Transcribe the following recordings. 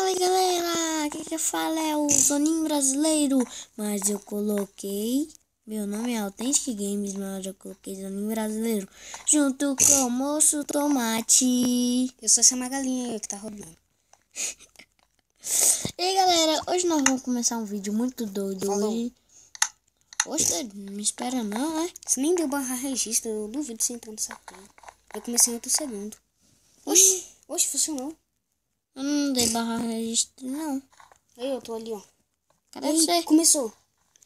Fala galera, aqui que fala é o Soninho Brasileiro, mas eu coloquei, meu nome é Authentic Games, mas eu coloquei Soninho Brasileiro, junto com o Moço Tomate. Eu sou essa magalinha que tá roubando. E aí galera, hoje nós vamos começar um vídeo muito doido. Falou. Hoje não me espera não, né? Você nem deu barra registro, eu duvido você entrar nessa porra. Eu comecei em outro segundo. Oxe, funcionou. Eu não dei barra registro não. Aí eu tô ali, ó. Cadê Ei, você? começou.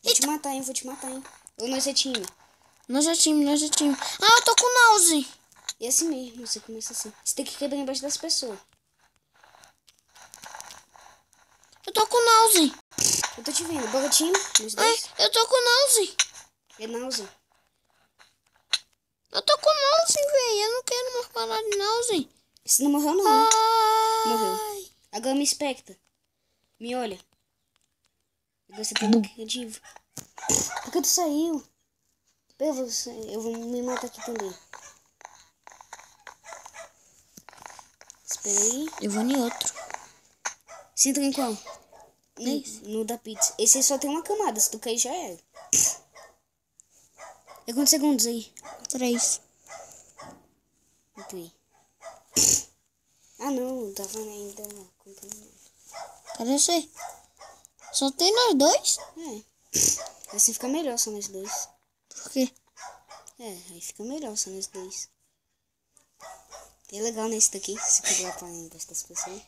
Vou te matar, hein, Eu não sei time. Nós já tínhamos. Ah, eu tô com náusea. E assim mesmo, você começa assim. Você tem que quebrar embaixo das pessoas. Eu tô com náusea. Eu tô te vendo. Bora time, nós dois. Ai, eu tô com náusea. É náusea. Eu tô com náusea, velho. Eu não quero mais falar de náusea. Você não morreu, não, né? Ai. Morreu. Agora me especta. Me olha. Agora você tá no criativo. Por que tu saiu? Eu vou me matar aqui também. Espera aí. Eu vou em outro. Você entra em qual? Esse. No da pizza. Esse aí só tem uma camada. Se tu cair, já era. É quantos segundos aí? 3. Muito aí. Ah, não. Eu tava ainda acompanhando. Cadê você? Só tem nós dois? É. Assim fica melhor só nós dois. Por quê? É, aí fica melhor só nós dois. É legal nesse daqui. Se quebrar pra embaixo das pessoas.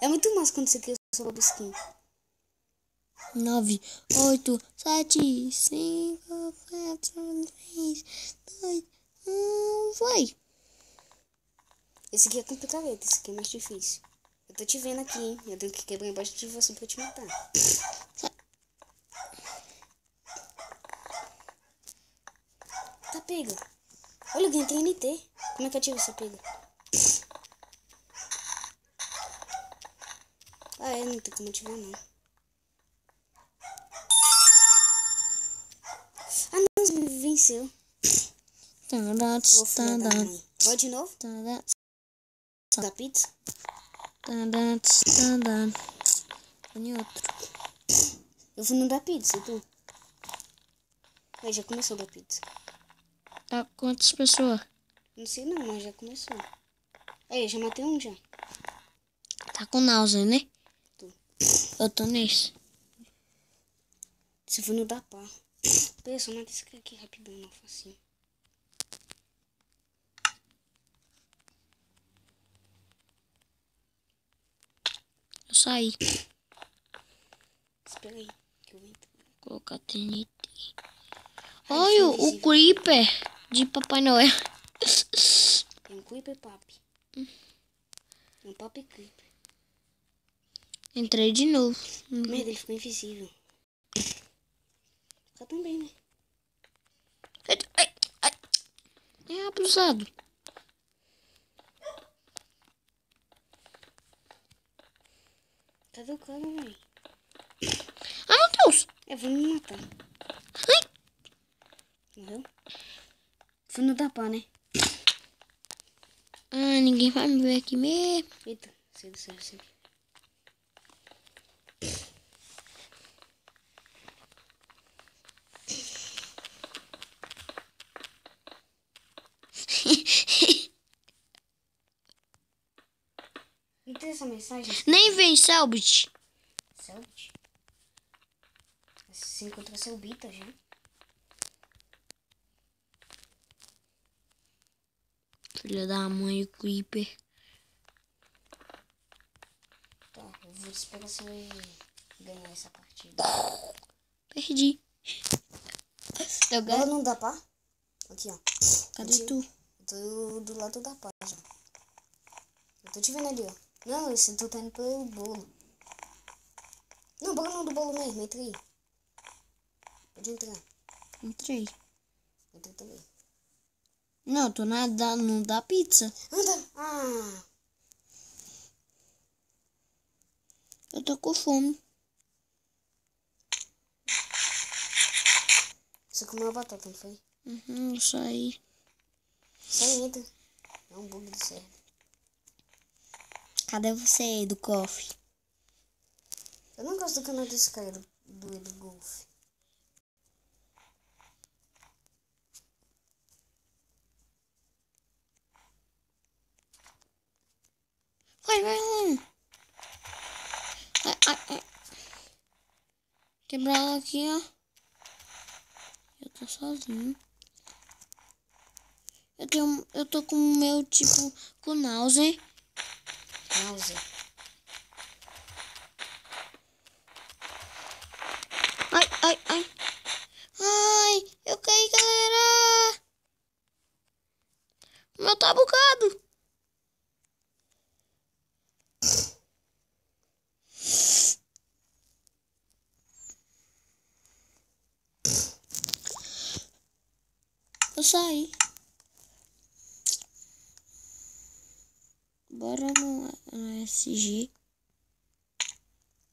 É muito massa quando você cria o seu próprio skin. 9, 8, 7, 5, 4, 3, 2, 1. Foi. Esse aqui é complicado. Esse aqui é mais difícil. Eu tô te vendo aqui, hein? Eu tenho que quebrar embaixo de você pra te matar. Tá pega. Olha, eu ganhei TNT. Como é que eu tiro essa pega? Ah, é, não tem como ativar, não. Ah, não, você me venceu. Ô, filha da mãe. Vai de novo? Da pizza? Vou em outro. Eu fui no da pizza, e tu? Aí, já começou da pizza. Tá quantas pessoas? Não sei não, mas já começou. Aí, já matei um já. Tá com náusea, né? Tu. Eu tô nesse. Você foi no da pá. Pera, só mata esse aqui rapidão, não facinho. Eu saí. Espera aí, que eu entro. Colocar TNT. Ai, Olha foi o invisível. Creeper de Papai Noel. Tem um Creeper Papi. Um Papi Creeper. Entrei de novo. Merda, ele ficou invisível. Fica também, né? Ai. É abusado. Cadê o cara, velho? Ah, meu Deus. Eu vou me matar. Ai. Morreu? Fui no da pá, né? Ah, ninguém vai me ver aqui mesmo. Eita, sei. Não tem essa mensagem? Nem vem, Selbit. Selbit? Você encontrou seu Bita já? Filha da mãe, o Creeper. Tá, eu vou esperar você ganhar essa partida. Perdi. Eu Agora ganho. não dá pá? Aqui, ó. Cadê tu? Eu tô do lado da pá já. Eu tô te vendo ali, ó. Não, esse tu tá indo pelo bolo. Não, bora não do bolo mesmo, entra aí. Pode entrar. Entrei. Entra também. Não, tô no da pizza. Anda! Ah! Eu tô com fome. Você comeu a batata, não foi? Eu saí. Sai, entra. É um bug do server. Cadê você do cofre? Eu não gosto do canal desse cara, do Edu Golf. Vai, ai. Quebrar ela aqui, ó. Eu tô sozinho. Eu tô com o meu tipo com náusea. Náusea. Ai. Ai, eu caí, galera. O meu tá bugado. Eu saí. Bora no SG.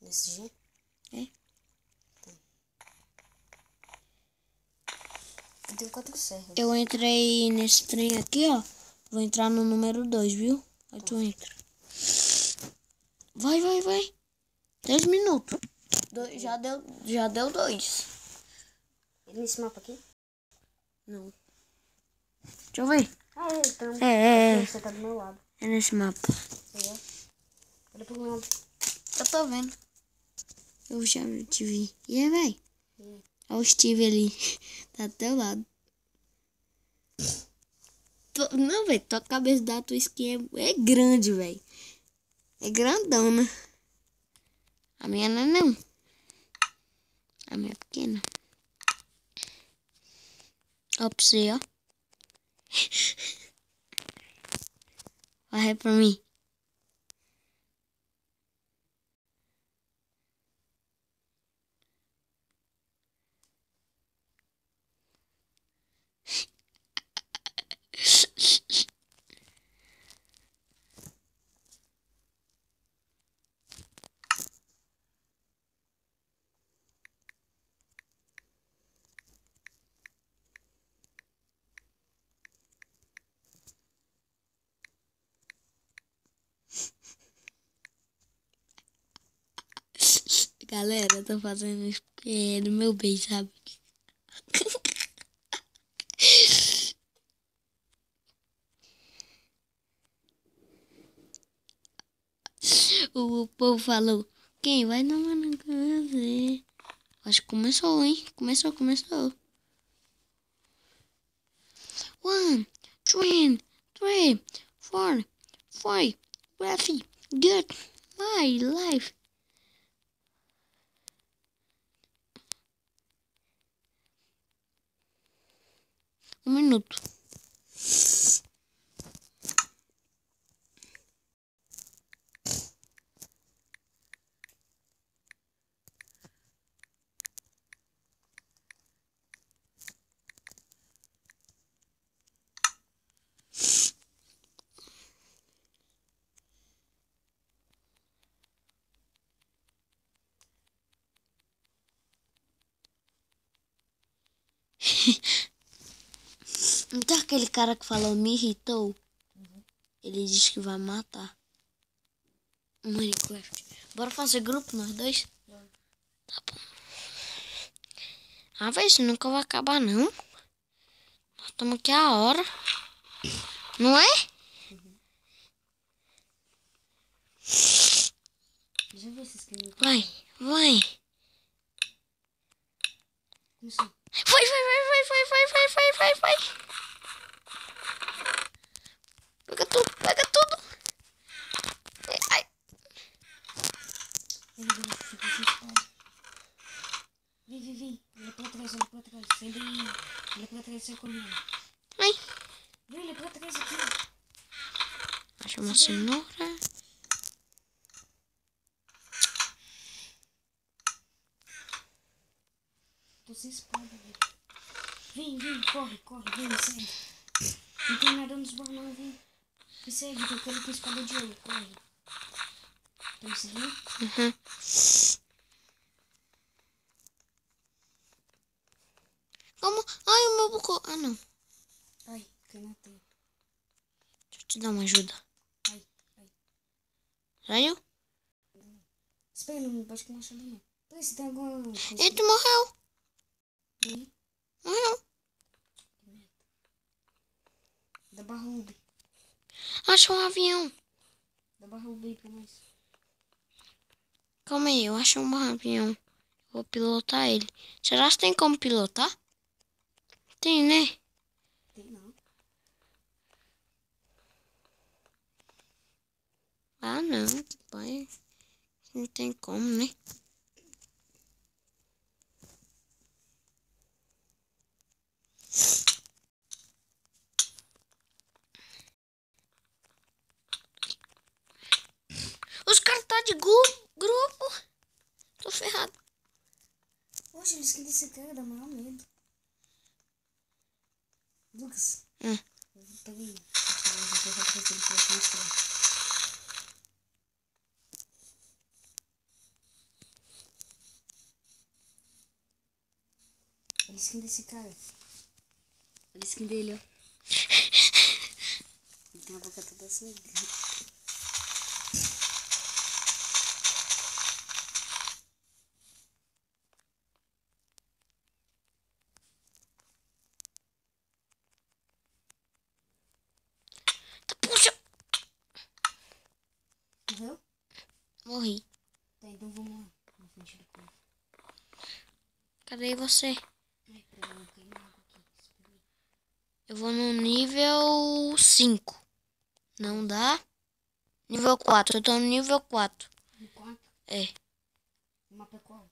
SG? É. Eu tenho 4 serras. Eu entrei nesse trem aqui, ó. Vou entrar no número 2, viu? Aí tu entra. Vai. 3 minutos. Já deu 2. Nesse mapa aqui? Não. Deixa eu ver. Ah, é, então. É. Você tá do meu lado. É nesse mapa. Aí, ó. Olha pro meu lado. Eu tô vendo. Eu já te vi. E aí, véi? É. Olha o Steve ali. Tá do teu lado. Não, velho. Tua cabeça da tua skin é grande, velho. É grandona. A minha não. A minha é pequena. Ó pra você, ó. Vai pra mim. Galera, eu tô fazendo isso porque é do meu bem, sabe? O povo falou, quem vai na mano com você? Acho que começou, hein? Começou. 1, 2, 3, 4, 5, Rafi, get my life. Um minuto. Então aquele cara que falou me irritou. Ele disse que vai matar. Minecraft. Bora fazer grupo nós dois? Tá bom. Ah, velho, isso nunca vai acabar não. Nós estamos aqui a hora. Não é? Já vi esses caminhos. Vai. Começou. Vai. Pega tudo. Ai. Vem. Olha pra trás. Sai daí. Olha pra trás, sai correndo. Ai. Vem, olha pra trás aqui. Acho uma cenoura. Tô sem espada, velho. Vem, corre, vem, me segue. Não tem nada nos baús não, vem. Me segue, que eu quero ter espada de ouro, corre. Tá me seguindo? Uhum. Como? Ai, o meu bucou. Ah, não. Ai, cai na teia. Deixa eu te dar uma ajuda. Ai. Sério? Espera, não pode com machado não. Peraí, você tem alguma coisa? Ele morreu. Ih, Morreu. que merda. Dá barra Ubi. Acha um avião. Dá barra Ubi pra nós. Calma aí, eu achei um avião. Vou pilotar ele. Será que tem como pilotar? Tem, né? Tem não. Ah, não, pai. Não tem como, né? Os caras tá de grupo. Tô ferrado. Poxa, eles que desse cara dá maior medo. Lucas. Peguei. Olha a skin desse cara. Olha a skin dele, ó. Ele tem a boca toda sangrenta. Puxa. Morreu? Morri. Tá, então vamos lá. Na frente do povo. Cadê você? Ai, peraí, eu caí na água aqui. Espera aí. Eu vou no nível 5. Não dá? Nível 4. Eu tô no nível 4. No 4? É. O mapa é qual?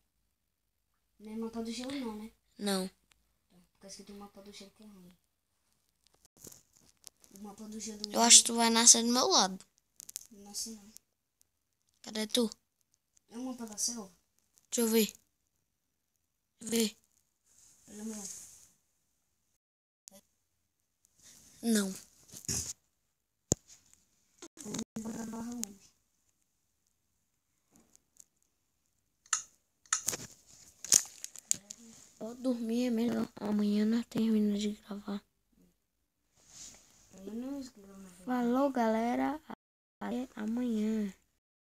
Não é mapa do gelo não, né? Não. Tá. Parece que tem um mapa do gelo que é ruim. O mapa do gelo Eu acho que tu vai nascer do meu lado. não nasce não. Cadê tu? É um mapa da selva? Deixa eu ver. Vê. Olha o meu. Não. Vou botar barra 1. Vou dormir é melhor. Amanhã nós terminamos de gravar. Eu não escrevo na Falou, galera. Até amanhã.